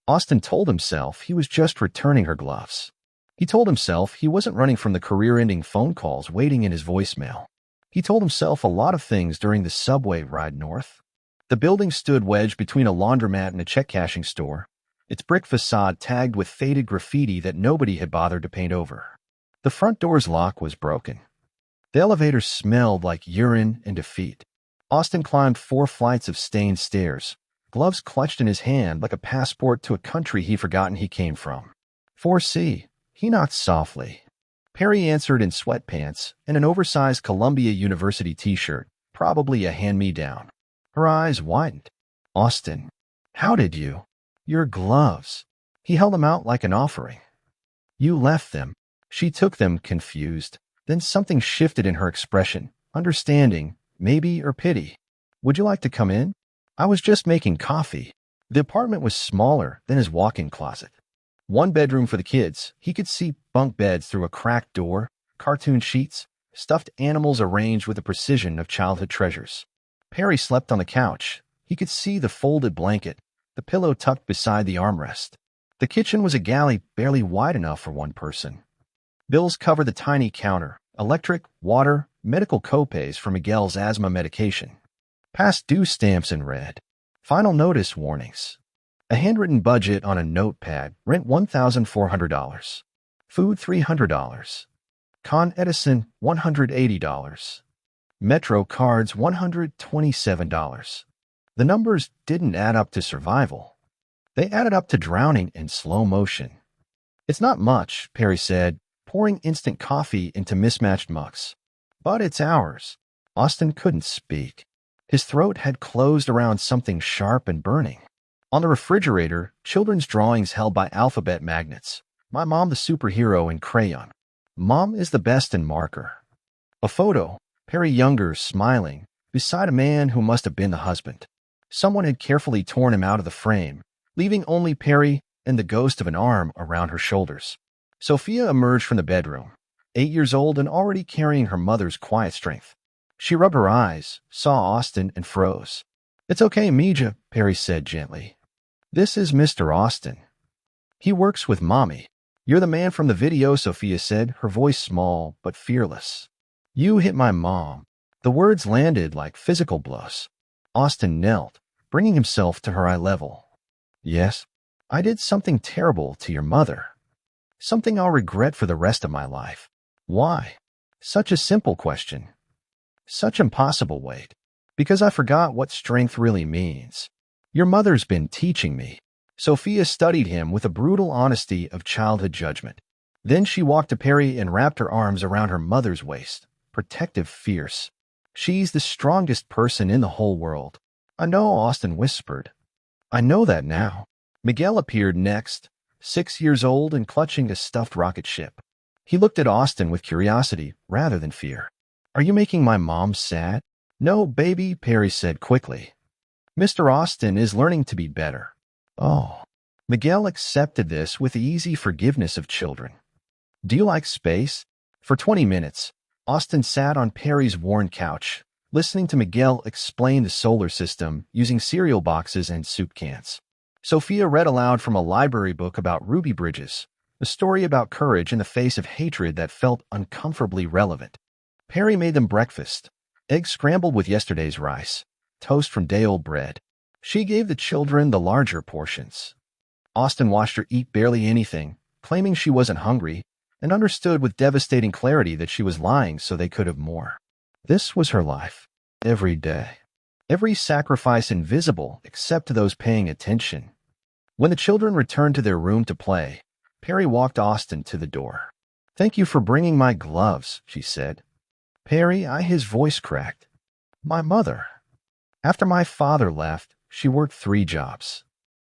[SPEAKER 1] Austin told himself he was just returning her gloves. He told himself he wasn't running from the career-ending phone calls waiting in his voicemail. He told himself a lot of things during the subway ride north. The building stood wedged between a laundromat and a check-cashing store, its brick facade tagged with faded graffiti that nobody had bothered to paint over. The front door's lock was broken. The elevator smelled like urine and defeat. Austin climbed 4 flights of stained stairs, gloves clutched in his hand like a passport to a country he'd forgotten he came from. 4C, he knocked softly. Perry answered in sweatpants and an oversized Columbia University t-shirt, probably a hand-me-down. Her eyes widened. "Austin, how did you?" "Your gloves." He held them out like an offering. "You left them." She took them, confused. Then something shifted in her expression, understanding, maybe, or pity. "Would you like to come in?" "I was just making coffee." The apartment was smaller than his walk-in closet. 1 bedroom for the kids. He could see bunk beds through a cracked door, cartoon sheets, stuffed animals arranged with the precision of childhood treasures. Perry slept on the couch. He could see the folded blanket, the pillow tucked beside the armrest. The kitchen was a galley barely wide enough for one person. Bills covered the tiny counter, electric, water, medical copays for Miguel's asthma medication, past due stamps in red, final notice warnings, a handwritten budget on a notepad, rent $1,400, food $300, Con Edison $180, Metro cards $127. The numbers didn't add up to survival. They added up to drowning in slow motion. It's not much, Perry said, pouring instant coffee into mismatched mugs. But it's ours. Austin couldn't speak. His throat had closed around something sharp and burning. On the refrigerator, children's drawings held by alphabet magnets. My mom the superhero in crayon. Mom is the best in marker. A photo, Perry Younger smiling, beside a man who must have been the husband. Someone had carefully torn him out of the frame, leaving only Perry and the ghost of an arm around her shoulders. Sophia emerged from the bedroom, 8 years old and already carrying her mother's quiet strength. She rubbed her eyes, saw Austin, and froze. "It's okay, Mija," Perry said gently. "This is Mr. Austin. He works with Mommy." "You're the man from the video," Sophia said, her voice small but fearless. "You hit my mom." The words landed like physical blows. Austin knelt, bringing himself to her eye level. "Yes, I did something terrible to your mother. Something I'll regret for the rest of my life." "Why?" Such a simple question. Such impossible weight. "Because I forgot what strength really means. Your mother's been teaching me." Sophia studied him with a brutal honesty of childhood judgment. Then she walked to Perry and wrapped her arms around her mother's waist, protective, fierce. "She's the strongest person in the whole world." "I know," Austin whispered. "I know that now." Miguel appeared next, 6 years old and clutching a stuffed rocket ship. He looked at Austin with curiosity rather than fear. "Are you making my mom sad?" "No, baby," Perry said quickly. "Mr. Austin is learning to be better." Oh. Miguel accepted this with the easy forgiveness of children. "Do you like space?" For 20 minutes, Austin sat on Perry's worn couch, listening to Miguel explain the solar system using cereal boxes and soup cans. Sophia read aloud from a library book about ruby bridges, a story about courage in the face of hatred that felt uncomfortably relevant. Perry made them breakfast, eggs scrambled with yesterday's rice, toast from day-old bread. She gave the children the larger portions. Austin watched her eat barely anything, claiming she wasn't hungry, and understood with devastating clarity that she was lying so they could have more. This was her life, every day. Every sacrifice invisible except to those paying attention. When the children returned to their room to play, Perry walked Austin to the door. "Thank you for bringing my gloves," she said. "Perry," his voice cracked. "My mother. After my father left, she worked 3 jobs.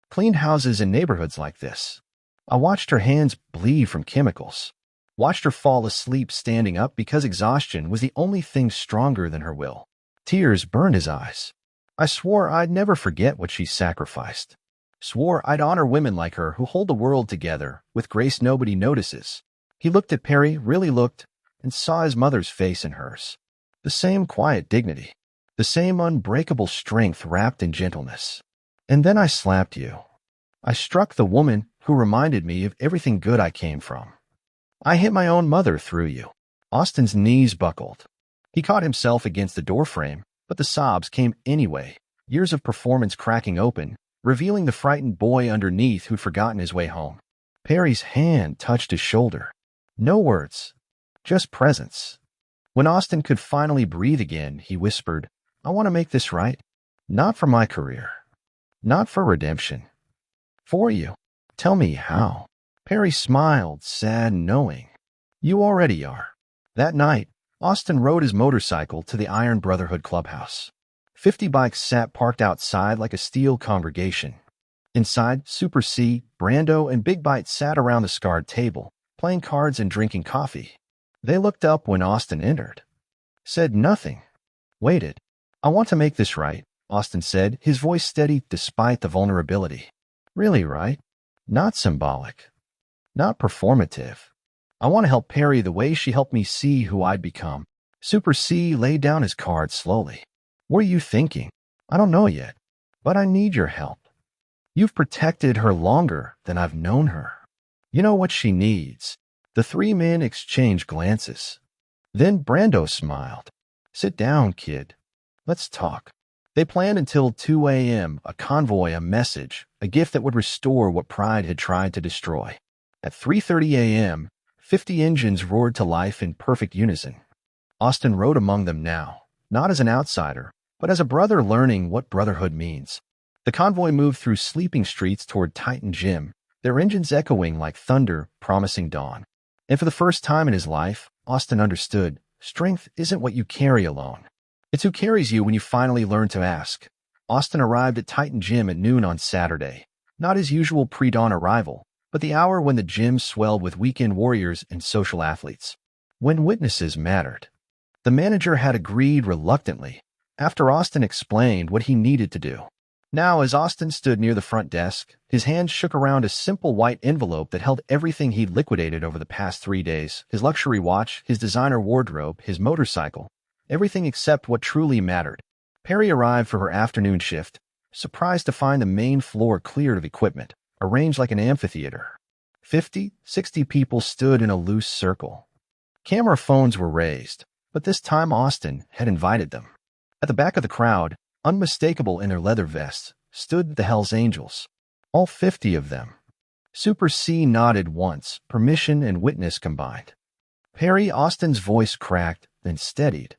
[SPEAKER 1] Cleaned houses in neighborhoods like this. I watched her hands bleed from chemicals. Watched her fall asleep standing up because exhaustion was the only thing stronger than her will." Tears burned his eyes. "I swore I'd never forget what she sacrificed. Swore I'd honor women like her who hold the world together with grace nobody notices." He looked at Perry, really looked, and saw his mother's face in hers. The same quiet dignity. The same unbreakable strength wrapped in gentleness. "And then I slapped you. I struck the woman who reminded me of everything good I came from. I hit my own mother through you." Austin's knees buckled. He caught himself against the doorframe, but the sobs came anyway, years of performance cracking open, revealing the frightened boy underneath who'd forgotten his way home. Perry's hand touched his shoulder. No words, just presence. When Austin could finally breathe again, he whispered, "I want to make this right. Not for my career. Not for redemption. For you. Tell me how." Perry smiled, sad and knowing. "You already are." That night, Austin rode his motorcycle to the Iron Brotherhood clubhouse. 50 bikes sat parked outside like a steel congregation. Inside, Super C, Brando, and Big Bite sat around the scarred table, playing cards and drinking coffee. They looked up when Austin entered. Said nothing. Waited. "I want to make this right," Austin said, his voice steady despite the vulnerability. "Really right? Not symbolic. Not performative. I want to help Perry the way she helped me see who I'd become." Super C laid down his cards slowly. "What are you thinking?" "I don't know yet, but I need your help. You've protected her longer than I've known her. You know what she needs." The 3 men exchanged glances. Then Brando smiled. Sit down, kid. Let's talk. They planned until 2 a.m., a convoy, a message, a gift that would restore what pride had tried to destroy. At 3:30 a.m., 50 engines roared to life in perfect unison. Austin rode among them now, not as an outsider, but as a brother learning what brotherhood means. The convoy moved through sleeping streets toward Titan Gym, their engines echoing like thunder, promising dawn. And for the first time in his life, Austin understood, strength isn't what you carry alone. It's who carries you when you finally learn to ask. Austin arrived at Titan Gym at noon on Saturday, not his usual pre-dawn arrival, but the hour when the gym swelled with weekend warriors and social athletes. When witnesses mattered. The manager had agreed reluctantly, after Austin explained what he needed to do. Now, as Austin stood near the front desk, his hands shook around a simple white envelope that held everything he'd liquidated over the past 3 days, his luxury watch, his designer wardrobe, his motorcycle, everything except what truly mattered. Perry arrived for her afternoon shift, surprised to find the main floor cleared of equipment, arranged like an amphitheater. 50, 60 people stood in a loose circle. Camera phones were raised, but this time Austin had invited them. At the back of the crowd, unmistakable in their leather vests, stood the Hells Angels. All 50 of them. Super C nodded once, permission and witness combined. Perry, Austin's voice cracked, then steadied.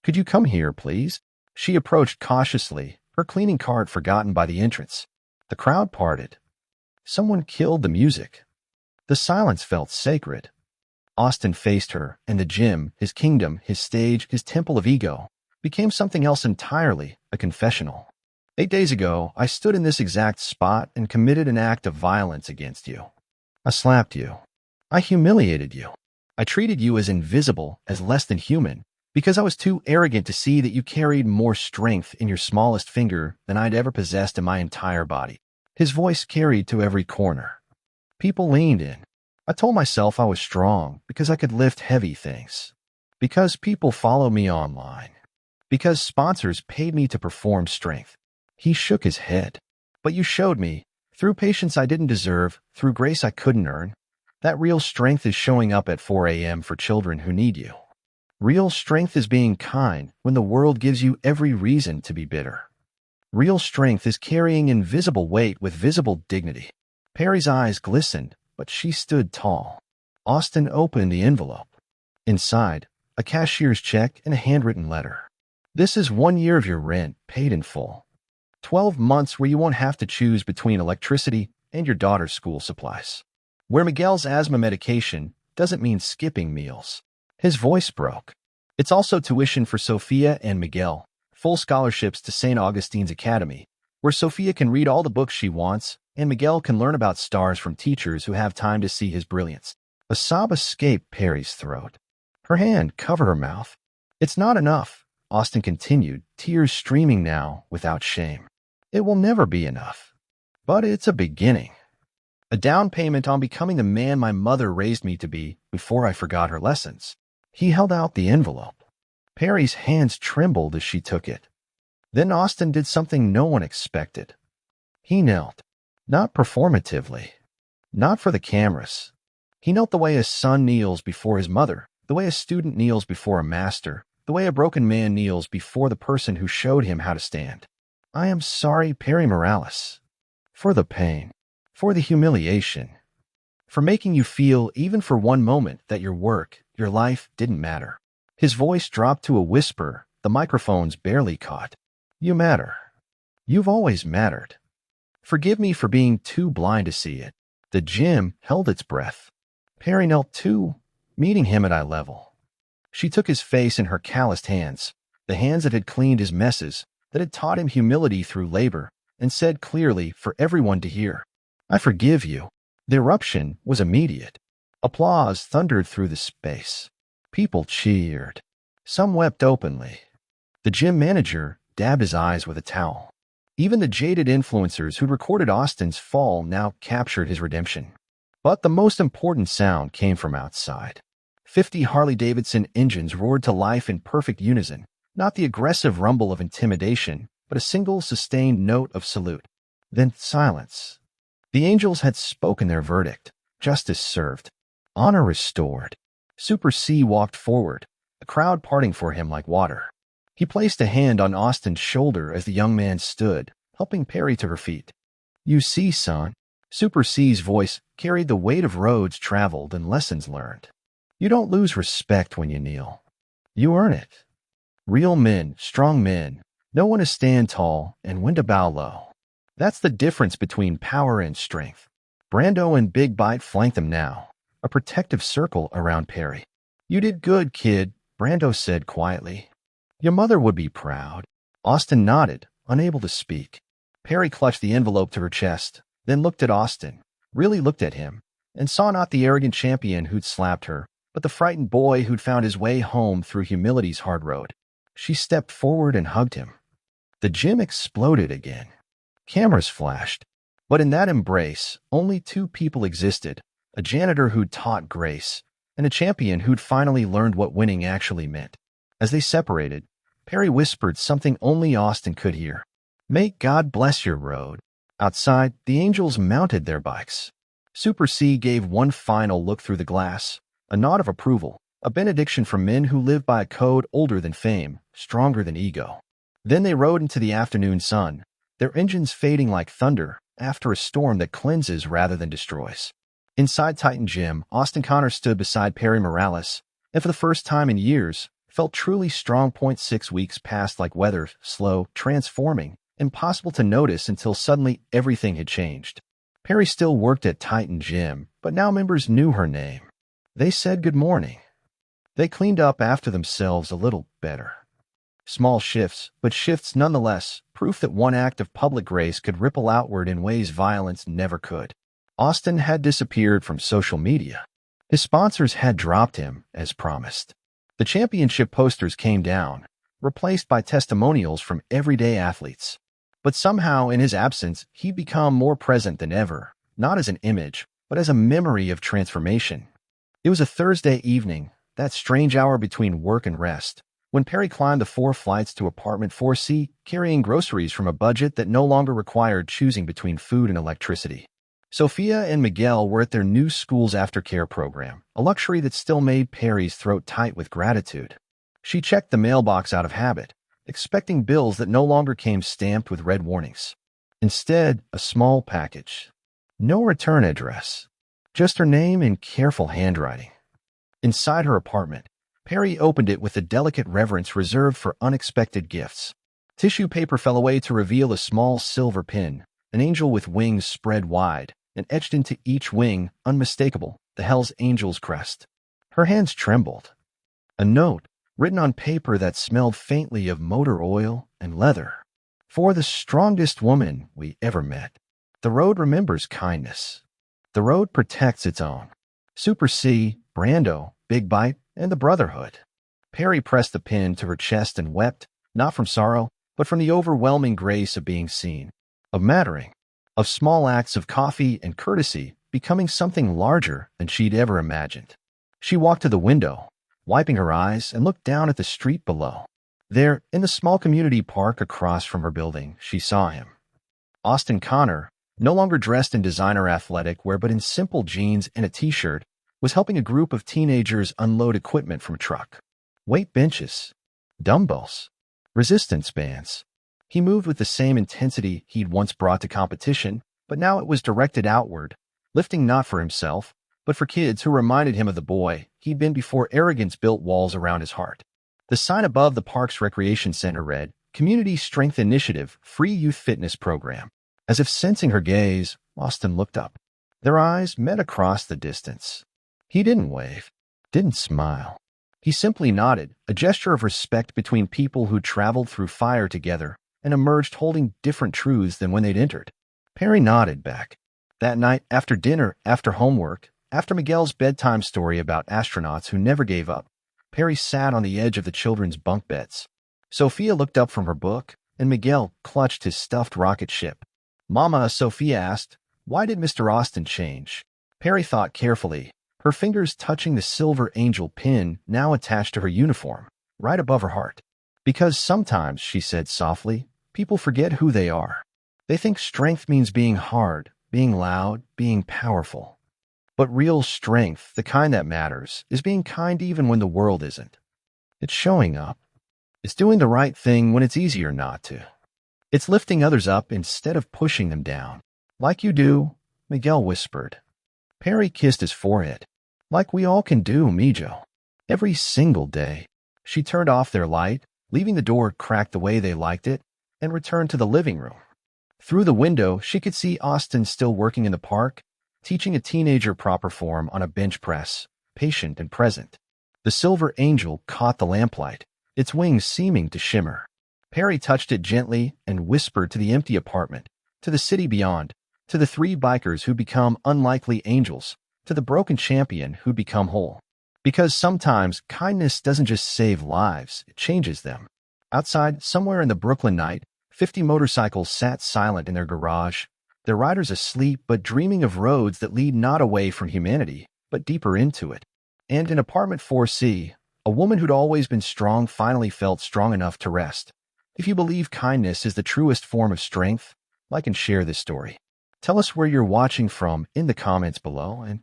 [SPEAKER 1] Could you come here, please? She approached cautiously, her cleaning cart forgotten by the entrance. The crowd parted. Someone killed the music. The silence felt sacred. Austin faced her, and the gym, his kingdom, his stage, his temple of ego, became something else entirely, a confessional. 8 days ago, I stood in this exact spot and committed an act of violence against you. I slapped you. I humiliated you. I treated you as invisible, as less than human, because I was too arrogant to see that you carried more strength in your smallest finger than I'd ever possessed in my entire body. His voice carried to every corner. People leaned in. I told myself I was strong because I could lift heavy things. Because people follow me online. Because sponsors paid me to perform strength. He shook his head. But you showed me, through patience I didn't deserve, through grace I couldn't earn, that real strength is showing up at 4 a.m. for children who need you. Real strength is being kind when the world gives you every reason to be bitter. Real strength is carrying invisible weight with visible dignity. Perry's eyes glistened, but she stood tall. Austin opened the envelope. Inside, a cashier's check and a handwritten letter. This is 1 year of your rent, paid in full. 12 months where you won't have to choose between electricity and your daughter's school supplies. Where Miguel's asthma medication doesn't mean skipping meals. His voice broke. It's also tuition for Sophia and Miguel, full scholarships to St. Augustine's Academy, where Sophia can read all the books she wants and Miguel can learn about stars from teachers who have time to see his brilliance. A sob escaped Perry's throat. Her hand covered her mouth. It's not enough, Austin continued, tears streaming now without shame. It will never be enough. But it's a beginning. A down payment on becoming the man my mother raised me to be before I forgot her lessons. He held out the envelope. Perry's hands trembled as she took it. Then Austin did something no one expected. He knelt, not performatively, not for the cameras. He knelt the way a son kneels before his mother, the way a student kneels before a master, the way a broken man kneels before the person who showed him how to stand. I am sorry, Perry Morales, for the pain, for the humiliation, for making you feel, even for one moment, that your work, your life didn't matter. His voice dropped to a whisper the microphones barely caught. You matter. You've always mattered. Forgive me for being too blind to see it. The gym held its breath. Perry knelt too, meeting him at eye level. She took his face in her calloused hands, the hands that had cleaned his messes, that had taught him humility through labor, and said clearly for everyone to hear, I forgive you. The eruption was immediate. Applause thundered through the space. People cheered. Some wept openly. The gym manager dabbed his eyes with a towel. Even the jaded influencers who'd recorded Austin's fall now captured his redemption. But the most important sound came from outside. 50 Harley-Davidson engines roared to life in perfect unison, not the aggressive rumble of intimidation, but a single sustained note of salute. Then silence. The angels had spoken their verdict. Justice served. Honor restored. Super C walked forward, the crowd parting for him like water. He placed a hand on Austin's shoulder as the young man stood, helping Perry to her feet. "You see, son." Super C's voice carried the weight of roads traveled and lessons learned. "You don't lose respect when you kneel. You earn it. Real men, strong men, know when to stand tall and when to bow low. That's the difference between power and strength." Brando and Big Bite flanked them now, a protective circle around Perry. "You did good, kid," Brando said quietly. "Your mother would be proud." Austin nodded, unable to speak. Perry clutched the envelope to her chest, then looked at Austin, really looked at him, and saw not the arrogant champion who'd slapped her, but the frightened boy who'd found his way home through humility's hard road. She stepped forward and hugged him. The gym exploded again. Cameras flashed. But in that embrace, only two people existed, a janitor who'd taught grace, and a champion who'd finally learned what winning actually meant. As they separated, Perry whispered something only Austin could hear. "May God bless your road." Outside, the angels mounted their bikes. Super C gave one final look through the glass, a nod of approval, a benediction from men who live by a code older than fame, stronger than ego. Then they rode into the afternoon sun, their engines fading like thunder after a storm that cleanses rather than destroys. Inside Titan Gym, Austin Connor stood beside Perry Morales, and for the first time in years, felt truly strong. 6 weeks passed like weather, slow, transforming, impossible to notice until suddenly everything had changed. Perry still worked at Titan Gym, but now members knew her name. They said good morning. They cleaned up after themselves a little better. Small shifts, but shifts nonetheless, proof that one act of public grace could ripple outward in ways violence never could. Austin had disappeared from social media. His sponsors had dropped him, as promised. The championship posters came down, replaced by testimonials from everyday athletes. But somehow, in his absence, he'd become more present than ever, not as an image, but as a memory of transformation. It was a Thursday evening, that strange hour between work and rest, when Perry climbed the 4 flights to apartment 4C, carrying groceries from a budget that no longer required choosing between food and electricity. Sophia and Miguel were at their new school's aftercare program, a luxury that still made Perry's throat tight with gratitude. She checked the mailbox out of habit, expecting bills that no longer came stamped with red warnings. Instead, a small package. No return address. Just her name in careful handwriting. Inside her apartment, Perry opened it with the delicate reverence reserved for unexpected gifts. Tissue paper fell away to reveal a small silver pin, an angel with wings spread wide, and etched into each wing, unmistakable, the Hell's Angel's crest. Her hands trembled. A note, written on paper that smelled faintly of motor oil and leather. "For the strongest woman we ever met. The road remembers kindness. The road protects its own. Super C, Brando, Big Bite, and the Brotherhood." Perry pressed the pin to her chest and wept, not from sorrow, but from the overwhelming grace of being seen, of mattering, of small acts of coffee and courtesy becoming something larger than she'd ever imagined. She walked to the window, wiping her eyes, and looked down at the street below. There, in the small community park across from her building, she saw him. Austin Connor, no longer dressed in designer athletic wear but in simple jeans and a t-shirt, was helping a group of teenagers unload equipment from a truck. Weight benches, dumbbells, resistance bands. He moved with the same intensity he'd once brought to competition, but now it was directed outward, lifting not for himself, but for kids who reminded him of the boy he'd been before arrogance built walls around his heart. The sign above the park's recreation center read, "Community Strength Initiative, Free Youth Fitness Program." As if sensing her gaze, Austin looked up. Their eyes met across the distance. He didn't wave, didn't smile. He simply nodded, a gesture of respect between people who traveled through fire together and emerged holding different truths than when they'd entered. Perry nodded back. That night, after dinner, after homework, after Miguel's bedtime story about astronauts who never gave up, Perry sat on the edge of the children's bunk beds. Sophia looked up from her book, and Miguel clutched his stuffed rocket ship. "Mama," Sophia asked, "why did Mr. Austin change?" Perry thought carefully, her fingers touching the silver angel pin now attached to her uniform, right above her heart. "Because sometimes," she said softly, "people forget who they are. They think strength means being hard, being loud, being powerful. But real strength, the kind that matters, is being kind even when the world isn't." It's showing up. It's doing the right thing when it's easier not to. It's lifting others up instead of pushing them down. Like you do, Miguel whispered. Perry kissed his forehead. Like we all can do, Mijo. Every single day. She turned off their light, leaving the door cracked the way they liked it, and returned to the living room. Through the window, she could see Austin still working in the park, teaching a teenager proper form on a bench press, patient and present. The silver angel caught the lamplight, its wings seeming to shimmer. Perry touched it gently and whispered to the empty apartment, to the city beyond, to the three bikers who'd become unlikely angels, to the broken champion who'd become whole. Because sometimes kindness doesn't just save lives, it changes them. Outside, somewhere in the Brooklyn night, 50 motorcycles sat silent in their garage, their riders asleep but dreaming of roads that lead not away from humanity, but deeper into it. And in apartment 4C, a woman who'd always been strong finally felt strong enough to rest. If you believe kindness is the truest form of strength, like and share this story. Tell us where you're watching from in the comments below, and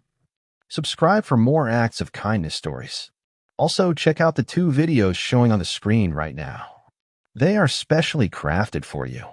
[SPEAKER 1] subscribe for more acts of kindness stories. Also, check out the 2 videos showing on the screen right now. They are specially crafted for you.